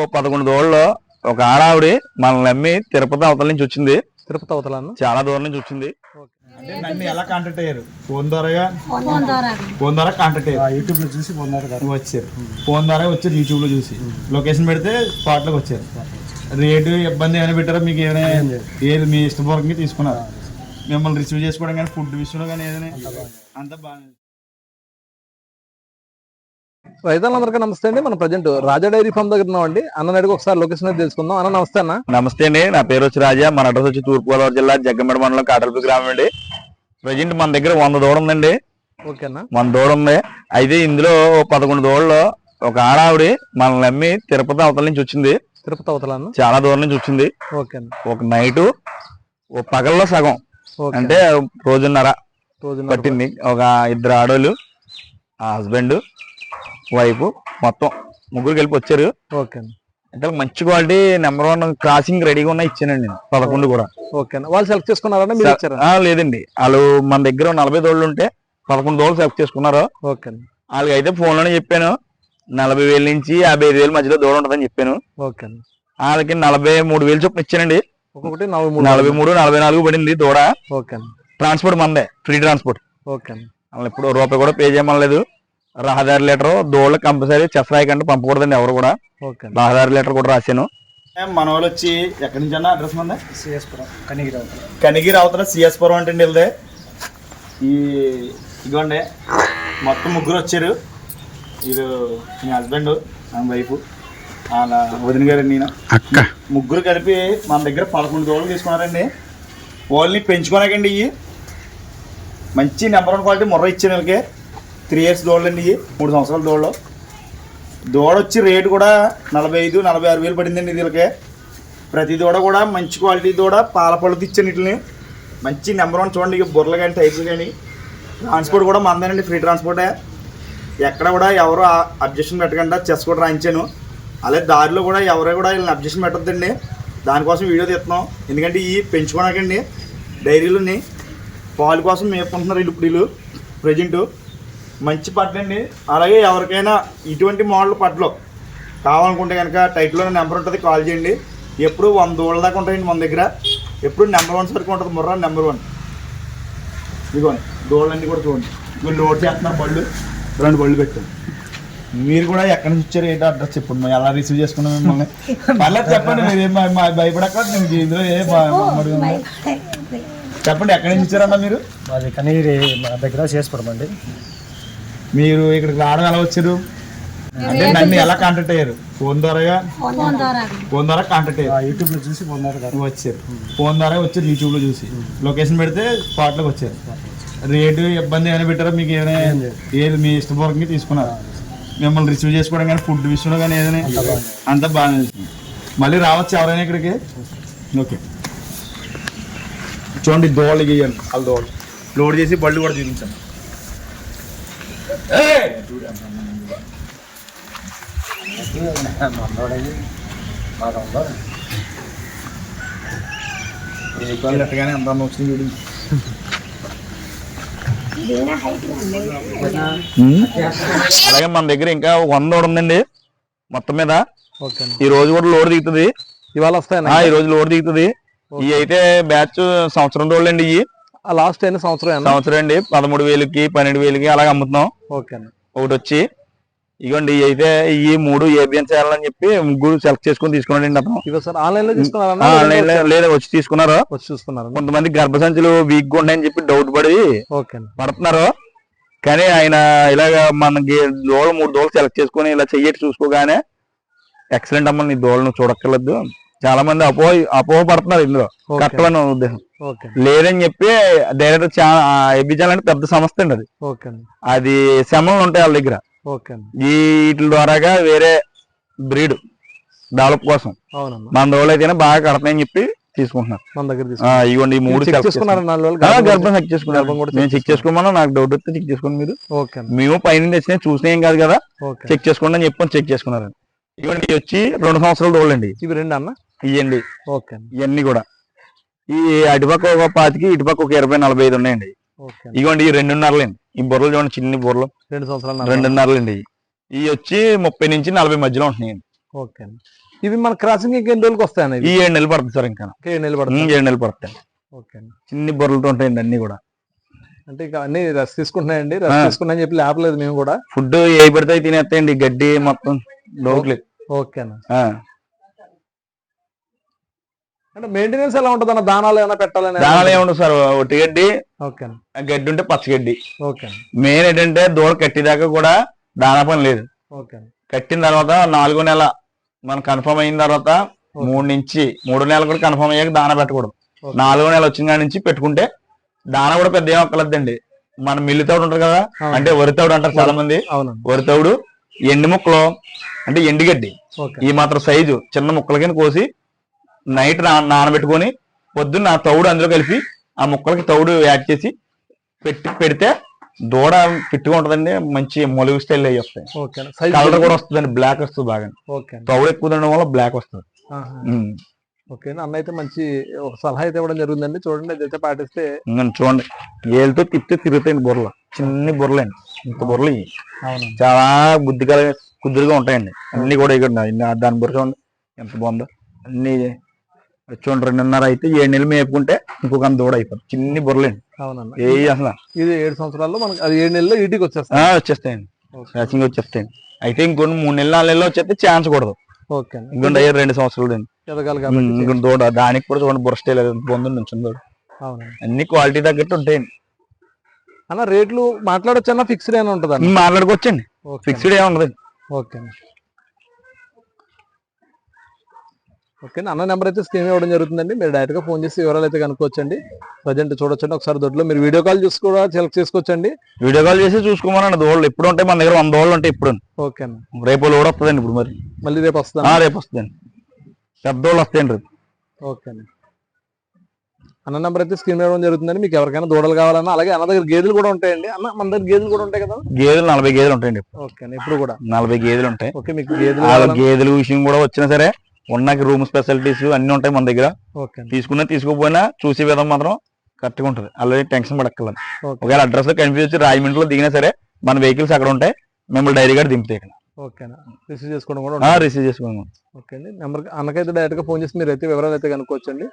11 దూడల్లో ఒక ఆడావిడి మనల్ని నమ్మి తిరుపతి అవతల నుంచి వచ్చింది. తిరుపతి అవతల చాలా దూరం నుంచి వచ్చింది. అంటే నన్ను ఎలా కాంటాక్ట్ అయ్యారు? ఫోన్ ద్వారా కాంటాక్ట్ అయ్యారు. యూట్యూబ్ లో చూసి వచ్చారు. ఫోన్ ద్వారా వచ్చారు. యూట్యూబ్ లో చూసి లొకేషన్ పెడితే స్పాట్ లోకి వచ్చారు. రేటు ఇబ్బంది ఏమైనా పెట్టారా? మీకు ఏమైనా ఏది మీ ఇష్టపూర్వకంగా తీసుకున్నారు? మిమ్మల్ని రిసీవ్ చేసుకోవడం కానీ ఫుడ్ విషయంలో కానీ ఏదైనా అంత బాగా. రైతులందరికీ నమస్తే అండి. మనం ప్రజెంట్ రాజా డైరీ ఫామ్ దగ్గర ఉన్నామండి. అన్న అడిగి ఒకసారి లొకేషన్ అయితే తెలుసుకుందాం. అన్న నమస్తే. అన్న నమస్తే అండి. నా పేరు వచ్చి రాజా. మన అడ్రస్ వచ్చి తూర్పుగోదావరి జిల్లా జగ్గంపేట మండలం కాటల్పి గ్రామం అండి. ప్రజెంట్ మన దగ్గర 100 దూడ ఉందండి. ఓకేనా? 100 దూడ ఉంది. అయితే ఇందులో 11 దూడల్లో ఒక ఆడావిడి మనల్ని నమ్మి తిరుపతి అవతల నుంచి వచ్చింది. తిరుపతి అవతల చాలా దూరం నుంచి వచ్చింది. ఓకేనా? ఒక నైటు ఒక పగల్లో సగం అంటే రోజున్నర పట్టింది. ఒక 2 ఆడోళ్ళు, ఆ హస్బెండ్ వైఫ్, మొత్తం ముగ్గురు కలిపి వచ్చారు. ఓకే. అంటే మంచి క్వాలిటీ నెంబర్ 1 క్రాసింగ్ రెడీగా ఉన్నాయి ఇచ్చానండి. 11 కూడా. ఓకే. వాళ్ళు సెలెక్ట్ చేసుకున్నారా? లేదండి, వాళ్ళు మన దగ్గర 40 దోళ్ళు ఉంటే 11 దోళ్ళు సెలెక్ట్ చేసుకున్నారు. ఓకే. వాళ్ళకి అయితే ఫోన్ లోనే చెప్పాను 40,000 నుంచి 55,000 మధ్యలో దోడు ఉంటుందని చెప్పాను. ఓకే. వాళ్ళకి 43,000 చొప్పున ఇచ్చానండి. ఒక్కొక్కటి 43, 44 పడింది దూడ. ఓకే. ట్రాన్స్పోర్ట్ మందే, ఫ్రీ ట్రాన్స్పోర్ట్. ఓకే. వాళ్ళు ఇప్పుడు రూపాయి కూడా పే చేయమనలేదు. రహదారి లెటర్ దోళ్ళకి కంపల్సరీ చెఫ్రాయి కంటే పంపకూడదండి ఎవరు కూడా. రహదారి లెటర్ కూడా రాశాను. మన వాళ్ళు వచ్చి ఎక్కడి నుంచి అన్న అడ్రస్ మంది? సిఎస్పురం, కనిగిరి అవతల సిఎస్పురం అంటే వెళ్తే ఇదిగోండి మొత్తం ముగ్గురు వచ్చారు. ఇది మీ హస్బెండ్, వైఫ్, అలా వదిన గారు, నేను అక్క, ముగ్గురు కలిపి మన దగ్గర 11 దోళ్ళు తీసుకున్నారండి. వాళ్ళని పెంచుకోనాకండి. ఇవి మంచి నెంబర్ 1 క్వాలిటీ ముర్ర ఇచ్చాను. వీళ్ళకి 3 years దోళ్ళు అండి. 3 సంవత్సరాల దోళ్ళు. దూడ వచ్చి రేటు కూడా 45,000-46,000 పడిందండి. వీళ్ళకి ప్రతి దూడ కూడా మంచి క్వాలిటీ దూడ. పాల పళ్ళు ఇచ్చాను వీటిని. మంచి నెంబర్ 1 చూడండి. ఇక బుర్రలు కానీ టైప్స్ కానీ. ట్రాన్స్పోర్ట్ కూడా మందేనండి, ఫ్రీ ట్రాన్స్పోర్టే. ఎక్కడ కూడా ఎవరు అబ్జెక్షన్ పెట్టకుండా చెస్ కూడా రాయించాను. అలాగే దారిలో కూడా ఎవరు కూడా వీళ్ళని అబ్జెక్షన్ పెట్టొద్దండి. దానికోసం వీడియో తీస్తున్నాం. ఎందుకంటే ఈ పెంచుకోనాకండి డైరీలని పాలు కోసం మేపుకుంటున్నారు ఇప్పుడు వీళ్ళు ప్రజెంటు. మంచి పడ్డండి. అలాగే ఎవరికైనా ఇటువంటి మోడల్ పడ్లు కావాలనుకుంటే కనుక టైటిల్లో నెంబర్ ఉంటుంది, కాల్ చేయండి. ఎప్పుడు 100 దూడల దాకా ఉంటాయండి మన దగ్గర. ఎప్పుడు నెంబర్ 1 సరికి ఉంటుంది ముర్రా, నెంబర్ 1. ఇదిగోండి దూడలన్నీ కూడా చూడండి. వీళ్ళు లోడ్ చేస్తున్నారు బళ్ళు. 2 బళ్ళు పెట్టాను. మీరు కూడా ఎక్కడి నుంచి వచ్చారు, ఏంటో అడ్రస్ చెప్పండి. ఎలా రిసీవ్ చేసుకున్నాం మిమ్మల్ని పర్లేదు చెప్పండి. మీరు ఏం భయపడక. ఇందులో ఏ చెప్పండి, ఎక్కడి నుంచి వచ్చారన్నా మీరు? మాది కనిగిరి దగ్గర చేసుకోవడం. మీరు ఇక్కడికి రావడం ఎలా వచ్చారు? అంటే నన్ను ఎలా కాంటాక్ట్ అయ్యారు? ఫోన్ ద్వారా కాంటాక్ట్ అయ్యారు. యూట్యూబ్ లో చూసి వచ్చారు. ఫోన్ ద్వారా వచ్చారు. యూట్యూబ్ లో చూసి లొకేషన్ పెడితే స్పాట్ లోకి వచ్చారు. రేటు ఇబ్బంది ఏమైనా పెట్టారా? మీకు ఏమైనా ఏది మీ ఇష్టపూర్వకంగా తీసుకున్నారు? మిమ్మల్ని రిసీవ్ చేసుకోవడం కానీ ఫుడ్ విషయంలో కానీ ఏదైనా అంత బాగా. మళ్ళీ రావచ్చు ఎవరైనా ఇక్కడికి. ఓకే. చూడండి దోళ్ళు గీయండి. వాళ్ళ దోళ్ళు లోడ్ చేసి బళ్ళు కూడా చూపించాను. అట్టగానే అంత వచ్చింది చూడండి. అలాగే మన దగ్గర ఇంకా 100 దూడ ఉందండి మొత్తం మీద. ఈ రోజు కూడా లోడ్ దిగుతుంది. ఇవాళ వస్తాయి. ఈ రోజు లోడ్ దిగుతుంది. ఇవి అయితే బ్యాచ్ సంవత్సరం దోళ్ళు అండి. ఇవి లాస్ట్ అయిన సంవత్సరం అండి. 13,000కి 12,000కి అలాగ అమ్ముతున్నాం. ఒకటి వచ్చి ఇగోండి. ఇవి అయితే ఈ 3 ఏబిఎన్ చేయాలని చెప్పి ముగ్గురు సెలెక్ట్ చేసుకుని తీసుకున్నాడండి అతను. ఆన్లైన్ లో తీసుకున్నారు? ఆన్లైన్ లేదా వచ్చి తీసుకున్నారు. కొంతమంది గర్భసంచులు వీక్ గా ఉన్నాయని చెప్పి డౌట్ పడి పడుతున్నారు. కానీ ఆయన ఇలాగ మనకి 3 దోళ్ళు సెలెక్ట్ చేసుకుని ఇలా చెయ్యటి చూసుకోగానే ఎక్సలెంట్ అమ్మ, నీ దోళ్ళను చూడక్కర్లేదు. చాలా మంది అపోహ పడుతున్నారు ఇందులో. కరెక్ట్ ఉద్దేశం లేదని చెప్పి డైరెక్ట్ ఎబిజాన్ అంటే పెద్ద సంస్థ అండి. అది శమలు ఉంటాయి వాళ్ళ దగ్గర. వీటి ద్వారాగా వేరే బ్రీడ్ డెవలప్ కోసం మన దోళ్ళు అయితేనే బాగా కడతాయని చెప్పి తీసుకుంటున్నారు మన దగ్గర. ఇవ్వండి 3 గర్భం చెక్ చేసుకున్నారు. నేను చెక్ చేసుకోమన్నా, నాకు డౌట్ వస్తే చెక్ చేసుకోండి మీరు. మేము పైన తెచ్చినా చూసినాం కాదు కదా, చెక్ చేసుకోండి అని చెప్పి చెక్ చేసుకున్నారు. ఇవన్నీ వచ్చి 2 సంవత్సరాల దోళ్ళు అండి. ఇవి 2 అన్న ఇవ్వండి. ఇవన్నీ కూడా ఈ అటుపక్క ఒక 25, ఇటుపక్క ఒక 20-45 ఉన్నాయండి. ఇవ్వండి ఈ 2.5 అండి. ఈ బుర్రలు చూడండి, చిన్ని బుర్రలు 2 సంవత్సరాలు 2.5 అండి. ఇవి వచ్చి 30 నుంచి 40 మధ్యలో ఉంటున్నాయండి. ఓకే అండి. ఇవి మన క్రాసింగ్ ఇంకెన్ని రోజులకి వస్తాయన్న? ఈ 7 నెలలు పడుతుంది సార్. ఇంకా 7 నెలలు పడుతుంది. 7 నెలలు పడతాయి. ఓకే అండి. చిన్ని బొర్రలతో ఉంటాయండి అన్ని కూడా. అంటే ఇక అన్ని రెస్ట్ తీసుకుంటున్నాయండి. రెస్ట్ తీసుకున్నాయని చెప్పి లేపలేదు మేము కూడా. ఫుడ్ ఏ పడితే తినేస్తాయండి, గడ్డి మొత్తం డౌట్లేదు. ఓకే అన్న. అంటే మెయింటెనెన్స్ ఎలా ఉంటుంది అన్న? దానాలు ఏమైనా పెట్టాలని? దానాలు ఏముండదు సార్, ఒట్టి గడ్డి. ఓకే గడ్డి ఉంటే పచ్చగడ్డి. ఓకే. మెయిన్ ఏంటంటే దూడ కట్టిదాకా కూడా దానా పని లేదు. ఓకే. కట్టిన తర్వాత 4వ నెల మనం కన్ఫర్మ్ అయిన తర్వాత 3 నెలలు కూడా కన్ఫర్మ్ అయ్యాక దానా పెట్టకూడదు. 4వ నెల వచ్చిన కాడి నుంచి పెట్టుకుంటే దానా కూడా పెద్ద ఏం ఒక్కలేదండి. మన మిల్లి తౌడు ఉంటారు కదా, అంటే వరి తౌడు అంటారు చాలా మంది. వరి తౌడు, ఎండి ముక్కలు అంటే ఎండుగడ్డి ఈ మాత్రం సైజు చిన్న ముక్కల కింద కోసి నైట్ నానబెట్టుకొని పొద్దున్న ఆ తౌడు అందులో కలిపి ఆ ముక్కలకి తౌడు యాడ్ చేసి పెడితే దూడ ఫిట్గా ఉంటదండి. మంచి మొలుగు స్టైల్ అయ్యి వస్తాయి. కలర్ కూడా వస్తుందండి, బ్లాక్ వస్తుంది బాగా. తౌడు ఎక్కువ తినడం వల్ల బ్లాక్ వస్తుంది. ఓకే. అన్న అయితే మంచి ఒక సలహా అయితే ఇవ్వడం జరుగుతుందండి. చూడండి, అదైతే పాటిస్తే. చూడండి, ఏళ్ళతో తిప్పితే తిరుగుతాయండి బుర్రలు. చిన్ని బుర్రలండి, ఇంత బుర్రలు చాలా బుద్ధిగా కుదురుగా ఉంటాయండి. అన్ని కూడా ఇక్కడ దాని బుర్ర చూడండి ఎంత బాగుందో. అన్ని చూడండి, 2.5 అయితే 7 నెలలు మేపుకుంటే ఇంకొక దూడ అయిపోతుంది. చిన్ని బుర్రలేండి. అవునన్నా. అసలు ఇది 7 సంవత్సరాల్లో మనకి అది 7 నెలల్లో ఈటీకి వచ్చేస్తాయండి. క్రాసింగ్ వచ్చేస్తాయండి. అయితే ఇంకొన్ని 3 నెలలు 4 నెలలు వచ్చేస్తే ఛాన్స్ కూడదు. ఓకే. ఇంకొండ 2 సంవత్సరాలు ఇంకొక దూడ. దానికి కూడా చూడండి బుర్ర స్టైల్ బొందు నుంచి దూడ. అన్ని క్వాలిటీ తగ్గట్టు ఉంటాయండి. అన్న రేట్లు మాట్లాడొచ్చు అన్న? ఫిక్స్డ్ ఏమైనా ఉంటుంది? మాట్లాడుకోవచ్చండి, ఫిక్స్డ్ ఏమి ఉండదండి. ఓకే. ఓకే. అన్న నెంబర్ అయితే స్క్రీన్ ఇవ్వడం జరుగుతుందండి. మీరు డైరెక్ట్ గా ఫోన్ చేసి వివరాలు అయితే కనుక్కోవచ్చండి. ప్రజెంట్ చూడొచ్చండి. ఒకసారి దొడ్లో మీరు వీడియో కాల్ చూసి కూడా సెలెక్ట్ చేసుకోవచ్చండి. వీడియో కాల్ చేసి చూసుకోమనండి. దోళ్ళు ఎప్పుడు ఉంటాయి మన దగ్గర? 100 దోళ్ళు ఉంటాయి ఇప్పుడు. ఓకే అన్న. రేపు లోడ్ వస్తుందండి. ఇప్పుడు మళ్ళీ రేపు వస్తుందా? రేపు వస్తుందండి. పెద్ద దోళ్ళు వస్తాయండి రేపు. ఓకే అండి. అన్న నెంబర్ అయితే స్క్రీన్ ఇవ్వడం జరుగుతుందండి. మీకు ఎవరికైనా దూడలు కావాలన్నా, అలాగే అన్న దగ్గర గేదెలు కూడా ఉంటాయండి. అన్న మన దగ్గర గేదెలు కూడా ఉంటాయి కదా? గేదెలు 40 గేదెలు ఉంటాయండి. ఓకే అండి. ఇప్పుడు కూడా 40 గేదెలు ఉంటాయి. ఓకే. మీకు గేదెలు విషయం కూడా వచ్చినా సరే ఉన్నాక రూమ్ స్పెషాలిటీస్ అన్ని ఉంటాయి మన దగ్గర. తీసుకున్నా తీసుకోకపోయినా చూసే విధం మాత్రం కరెక్ట్ గా ఉంటుంది. అలాగే టెన్షన్ పడక్కర్లేదు. ఒకవేళ అడ్రస్ లో కన్ఫ్యూజ్ వచ్చి రాజమండ్రిలో దిగినా సరే మన వెహికల్స్ అక్కడ ఉంటాయి. మిమ్మల్ని డైరీ గార్డ్ దింపుతాయి ఇక్కడ. ఓకేనా? రిసీవ్ చేసుకోవడం కూడా రిసీవ్ చేసుకోండి. ఓకే అండి. నెంబర్ అన్నకైతే డైరెక్ట్ గా ఫోన్ చేసి మీరు అయితే వివరాలు అయితే కనుక్కోవచ్చండి.